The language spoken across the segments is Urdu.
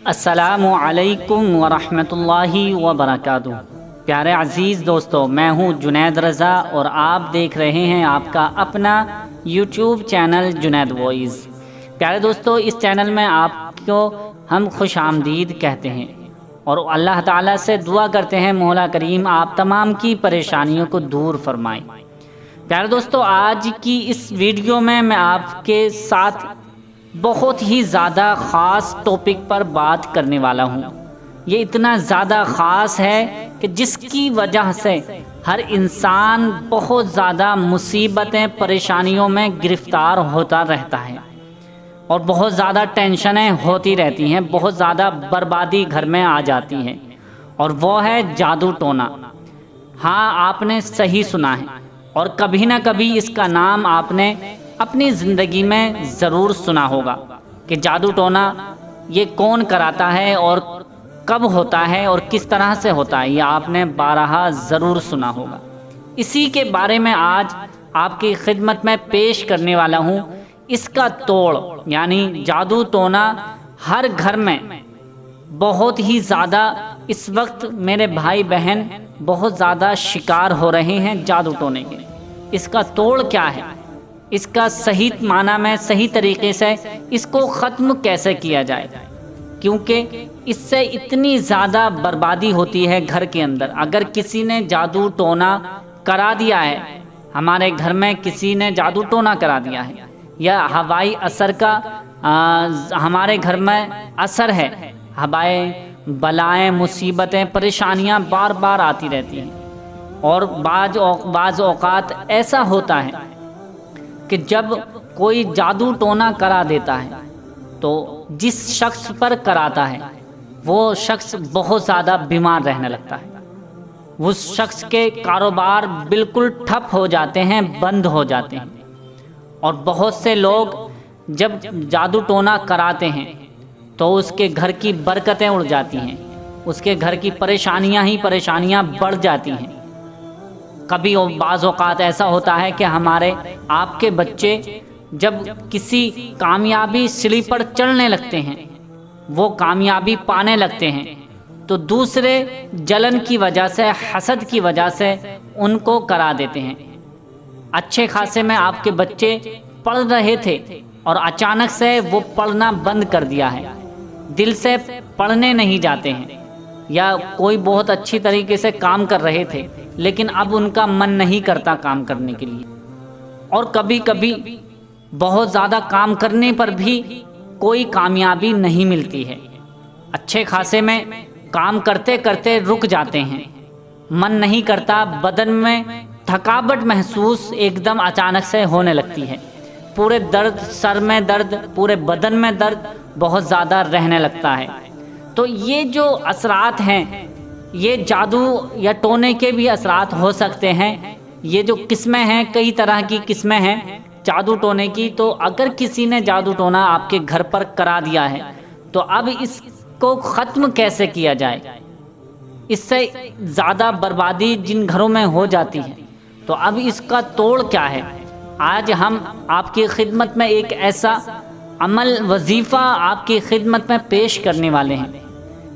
السلام علیکم ورحمۃ اللہ وبرکاتہ۔ پیارے عزیز دوستو، میں ہوں جنید رضا اور آپ دیکھ رہے ہیں آپ کا اپنا یوٹیوب چینل جنید وائز۔ پیارے دوستو، اس چینل میں آپ کو ہم خوش آمدید کہتے ہیں اور اللہ تعالیٰ سے دعا کرتے ہیں مولا کریم آپ تمام کی پریشانیوں کو دور فرمائیں۔ پیارے دوستو، آج کی اس ویڈیو میں آپ کے ساتھ بہت ہی زیادہ خاص ٹاپک پر بات کرنے والا ہوں۔ یہ اتنا زیادہ خاص ہے کہ جس کی وجہ سے ہر انسان بہت زیادہ مصیبتیں پریشانیوں میں گرفتار ہوتا رہتا ہے اور بہت زیادہ ٹینشنیں ہوتی رہتی ہیں، بہت زیادہ بربادی گھر میں آ جاتی ہیں، اور وہ ہے جادو ٹونا۔ ہاں، آپ نے صحیح سنا ہے اور کبھی نہ کبھی اس کا نام آپ نے اپنی زندگی میں ضرور سنا ہوگا کہ جادو ٹونا یہ کون کراتا ہے اور کب ہوتا ہے اور کس طرح سے ہوتا ہے، یہ آپ نے بارہا ضرور سنا ہوگا۔ اسی کے بارے میں آج آپ کی خدمت میں پیش کرنے والا ہوں۔ اس کا توڑ یعنی جادو ٹونا ہر گھر میں بہت ہی زیادہ اس وقت میرے بھائی بہن بہت زیادہ شکار ہو رہے ہیں جادو ٹونے کے۔ اس کا توڑ کیا ہے، اس کا صحیح معنی میں صحیح طریقے سے اس کو ختم کیسے کیا جائے، کیونکہ اس سے اتنی زیادہ بربادی ہوتی ہے گھر کے اندر۔ اگر کسی نے جادو ٹونا کرا دیا ہے، ہمارے گھر میں کسی نے جادو ٹونا کرا دیا ہے یا ہوائی اثر کا ہمارے گھر میں اثر ہے، ہوائیں بلائیں مصیبتیں پریشانیاں بار بار آتی رہتی ہیں، اور بعض اوقات ایسا ہوتا ہے کہ جب کوئی جادو ٹونا کرا دیتا ہے تو جس شخص پر کراتا ہے وہ شخص بہت زیادہ بیمار رہنے لگتا ہے، اس شخص کے کاروبار بالکل ٹھپ ہو جاتے ہیں، بند ہو جاتے ہیں، اور بہت سے لوگ جب جادو ٹونا کراتے ہیں تو اس کے گھر کی برکتیں اڑ جاتی ہیں، اس کے گھر کی پریشانیاں بڑھ جاتی ہیں۔ کبھی بعض اوقات ایسا ہوتا ہے کہ ہمارے آپ کے بچے جب کسی کامیابی سیڑھی پر چڑھنے لگتے ہیں، وہ کامیابی پانے لگتے ہیں، تو دوسرے جلن کی وجہ سے، حسد کی وجہ سے ان کو کرا دیتے ہیں۔ اچھے خاصے میں آپ کے بچے پڑھ رہے تھے اور اچانک سے وہ پڑھنا بند کر دیا ہے، دل سے پڑھنے نہیں جاتے ہیں، یا کوئی بہت اچھی طریقے سے کام کر رہے تھے لیکن اب ان کا من نہیں کرتا کام کرنے کے لیے، اور کبھی کبھی بہت زیادہ کام کرنے پر بھی کوئی کامیابی نہیں ملتی ہے، اچھے خاصے میں کام کرتے کرتے رک جاتے ہیں، من نہیں کرتا، بدن میں تھکاوٹ محسوس ایک دم اچانک سے ہونے لگتی ہے، پورے درد، سر میں درد، پورے بدن میں درد بہت زیادہ رہنے لگتا ہے۔ تو یہ جو اثرات ہیں، یہ جادو یا ٹونے کے بھی اثرات ہو سکتے ہیں۔ یہ جو قسمیں ہیں، کئی طرح کی قسمیں ہیں جادو ٹونے کی۔ تو اگر کسی نے جادو ٹونا آپ کے گھر پر کرا دیا ہے تو اب اس کو ختم کیسے کیا جائے، اس سے زیادہ بربادی جن گھروں میں ہو جاتی ہے، تو اب اس کا توڑ کیا ہے۔ آج ہم آپ کی خدمت میں ایک ایسا عمل، وظیفہ آپ کی خدمت میں پیش کرنے والے ہیں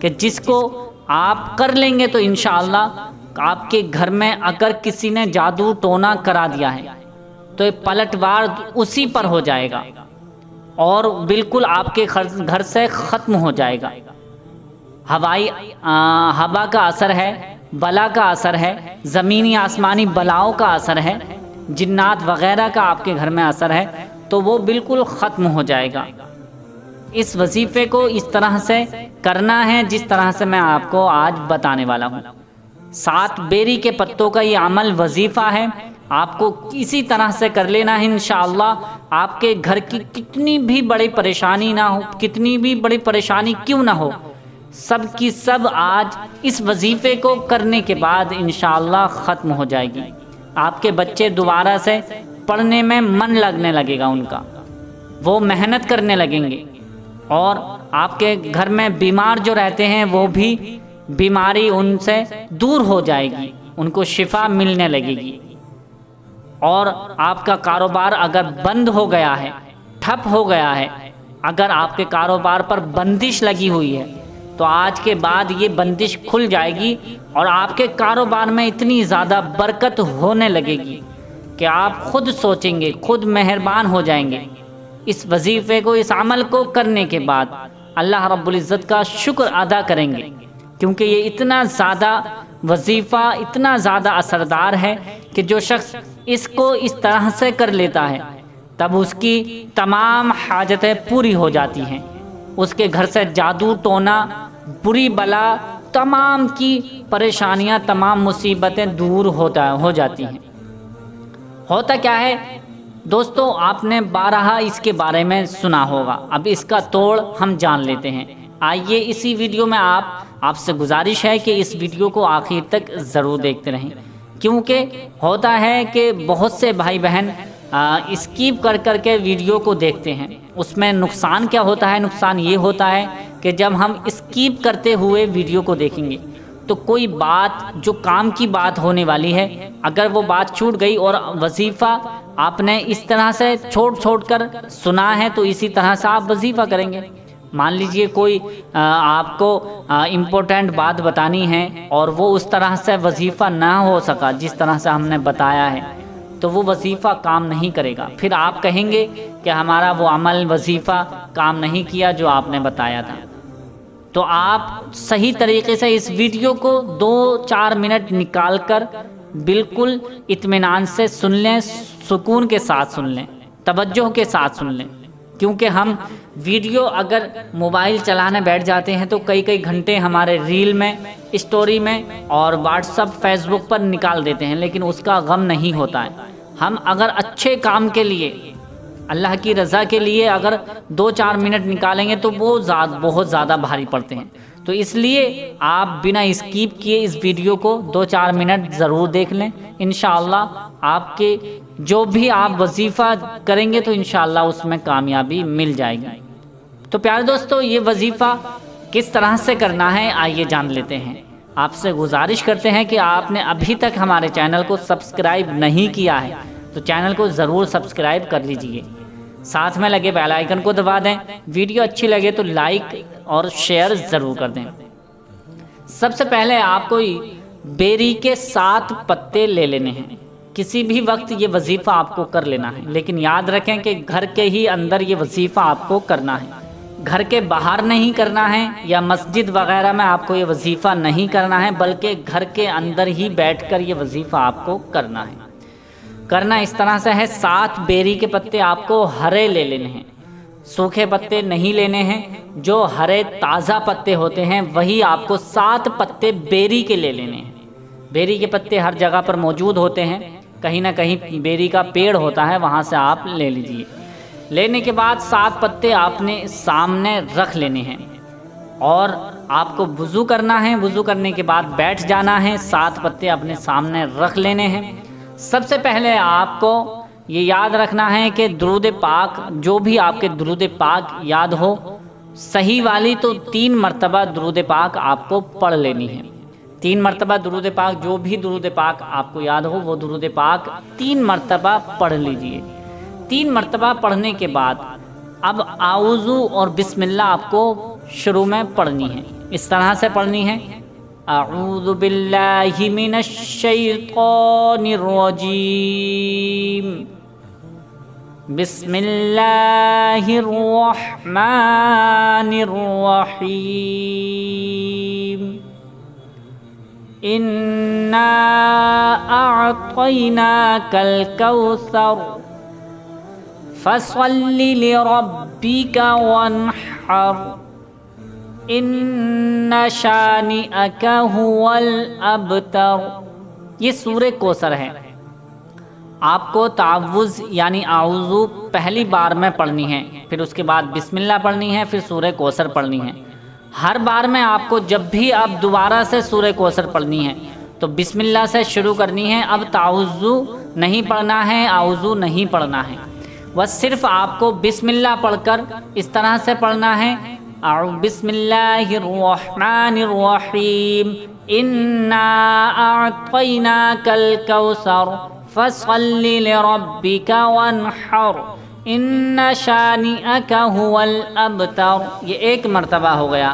کہ جس کو آپ کر لیں گے تو انشاءاللہ آپ کے گھر میں اگر کسی نے جادو ٹونا کرا دیا ہے تو یہ پلٹوار اسی پر ہو جائے گا اور بالکل آپ کے گھر سے ختم ہو جائے گا۔ ہوا کا اثر ہے، بلا کا اثر ہے، زمینی آسمانی بلاؤں کا اثر ہے، جنات وغیرہ کا آپ کے گھر میں اثر ہے، تو وہ بالکل ختم ہو جائے گا۔ اس وظیفے کو اس طرح سے کرنا ہے جس طرح سے میں آپ کو آج بتانے والا ہوں۔ 7 بیری کے پتوں کا یہ عمل وظیفہ ہے، آپ کو اسی طرح سے کر لینا ہے انشاءاللہ۔ آپ کے گھر کی کتنی بھی بڑی پریشانی نہ ہو، کتنی بھی بڑی پریشانی کیوں نہ ہو، سب کی سب آج اس وظیفے کو کرنے کے بعد انشاءاللہ ختم ہو جائے گی۔ آپ کے بچے دوبارہ سے پڑھنے میں من لگنے لگے گا، ان کا وہ محنت کرنے لگیں گے، اور آپ کے گھر میں بیمار جو رہتے ہیں وہ بھی بیماری ان سے دور ہو جائے گی، ان کو شفا ملنے لگے گی، اور آپ کا کاروبار اگر بند ہو گیا ہے، ٹھپ ہو گیا ہے، اگر آپ کے کاروبار پر بندش لگی ہوئی ہے، تو آج کے بعد یہ بندش کھل جائے گی اور آپ کے کاروبار میں اتنی زیادہ برکت ہونے لگے گی کہ آپ خود سوچیں گے، خود مہربان ہو جائیں گے۔ اس وظیفے کو، اس عمل کو کرنے کے بعد اللہ رب العزت کا شکر ادا کریں گے، کیونکہ یہ اتنا زیادہ وظیفہ، اتنا زیادہ اثردار ہے کہ جو شخص اس کو اس طرح سے کر لیتا ہے تب اس کی تمام حاجتیں پوری ہو جاتی ہیں، اس کے گھر سے جادو ٹونا، بری بلا، تمام کی پریشانیاں، تمام مصیبتیں دور ہو جاتی ہیں۔ ہوتا کیا ہے دوستو، آپ نے بارہا اس کے بارے میں سنا ہوگا، اب اس کا توڑ ہم جان لیتے ہیں۔ آئیے اسی ویڈیو میں آپ سے گزارش ہے کہ اس ویڈیو کو آخر تک ضرور دیکھتے رہیں، کیونکہ ہوتا ہے کہ بہت سے بھائی بہن اسکیپ کر کر کے ویڈیو کو دیکھتے ہیں۔ اس میں نقصان کیا ہوتا ہے؟ نقصان یہ ہوتا ہے کہ جب ہم اسکیپ کرتے ہوئے ویڈیو کو دیکھیں گے تو کوئی بات جو کام کی بات ہونے والی ہے، اگر وہ بات چھوٹ گئی اور وظیفہ آپ نے اس طرح سے چھوڑ کر سنا ہے تو اسی طرح سے آپ وظیفہ کریں گے۔ مان لیجئے کوئی آپ کو امپورٹنٹ بات بتانی ہے اور وہ اس طرح سے وظیفہ نہ ہو سکا جس طرح سے ہم نے بتایا ہے، تو وہ وظیفہ کام نہیں کرے گا، پھر آپ کہیں گے کہ ہمارا وہ عمل، وظیفہ کام نہیں کیا جو آپ نے بتایا تھا۔ تو آپ صحیح طریقے سے اس ویڈیو کو 2-4 منٹ نکال کر بالکل اطمینان سے سن لیں، سکون کے ساتھ سن لیں، توجہ کے ساتھ سن لیں، کیونکہ ہم ویڈیو اگر موبائل چلانے بیٹھ جاتے ہیں تو کئی گھنٹے ہمارے ریل میں، اسٹوری میں اور واٹس ایپ، فیس بک پر نکال دیتے ہیں، لیکن اس کا غم نہیں ہوتا ہے۔ ہم اگر اچھے کام کے لیے، اللہ کی رضا کے لیے اگر 2-4 منٹ نکالیں گے تو وہ بہت زیادہ بھاری پڑتے ہیں۔ تو اس لیے آپ بنا اسکیپ کیے اس ویڈیو کو 2-4 منٹ ضرور دیکھ لیں، انشاءاللہ آپ کے جو بھی آپ وظیفہ کریں گے تو انشاءاللہ اس میں کامیابی مل جائے گی۔ تو پیارے دوستو، یہ وظیفہ کس طرح سے کرنا ہے آئیے جان لیتے ہیں۔ آپ سے گزارش کرتے ہیں کہ آپ نے ابھی تک ہمارے چینل کو سبسکرائب نہیں کیا ہے تو چینل کو ضرور سبسکرائب کر لیجئے، ساتھ میں لگے بیل آئیکن کو دبا دیں، ویڈیو اچھی لگے تو لائک اور شیئر ضرور کر دیں۔ سب سے پہلے آپ کو بیری کے 7 پتے لے لینے ہیں۔ کسی بھی وقت یہ وظیفہ آپ کو کر لینا ہے، لیکن یاد رکھیں کہ گھر کے ہی اندر یہ وظیفہ آپ کو کرنا ہے، گھر کے باہر نہیں کرنا ہے یا مسجد وغیرہ میں آپ کو یہ وظیفہ نہیں کرنا ہے، بلکہ گھر کے اندر ہی بیٹھ کر یہ وظیفہ آپ کو کرنا ہے۔ کرنا اس طرح سے ہے، 7 بیری کے پتے آپ کو ہرے لے لینے ہیں، سوکھے پتے نہیں لینے ہیں، جو ہرے تازہ پتے ہوتے ہیں وہی آپ کو 7 پتے بیری کے لے لینے ہیں۔ بیری کے پتے ہر جگہ پر موجود ہوتے ہیں، کہیں نہ کہیں بیری کا پیڑ ہوتا ہے، وہاں سے آپ لے لیجئے۔ لینے کے بعد 7 پتے آپ نے سامنے رکھ لینے ہیں اور آپ کو وضو کرنا ہے۔ وضو کرنے کے بعد بیٹھ جانا ہے، 7 پتے اپنے سامنے رکھ لینے ہیں۔ سب سے پہلے آپ کو یہ یاد رکھنا ہے کہ درود پاک، جو بھی آپ کے درود پاک یاد ہو صحیح والی، تو 3 مرتبہ درود پاک آپ کو پڑھ لینی ہے۔ 3 مرتبہ درود پاک، جو بھی درود پاک آپ کو یاد ہو وہ درود پاک 3 مرتبہ پڑھ لیجئے۔ 3 مرتبہ پڑھنے کے بعد اب اعوذ اور بسم اللہ آپ کو شروع میں پڑھنی ہے، اس طرح سے پڑھنی ہے: اعوذ باللہ من الشیطان الرجیم، بسم اللہ الرحمن الرحیم، انا اعطیناک الکوثر فصل لربک وانحر، ان شانئک هو الابتر۔ یہ سورہ کوثر ہے۔ آپ کو تعوذ یعنی اعوذ پہلی بار میں پڑھنی ہے، پھر اس کے بعد بسم اللہ پڑھنی ہے، پھر سورہ کوثر پڑھنی ہے۔ ہر بار میں آپ کو جب بھی اب دوبارہ سے سورہ کوثر پڑھنی ہے تو بسم اللہ سے شروع کرنی ہے، اب تعوذ نہیں پڑھنا ہے، اعوذ نہیں پڑھنا ہے، بس صرف آپ کو بسم اللہ پڑھ کر اس طرح سے پڑھنا ہے: بسم اللہ الرحمن الرحیم، انا اعطیناک الکوثر فصل لربک وانحر، ان شانئک هو الابتر۔ یہ 1 مرتبہ ہو گیا۔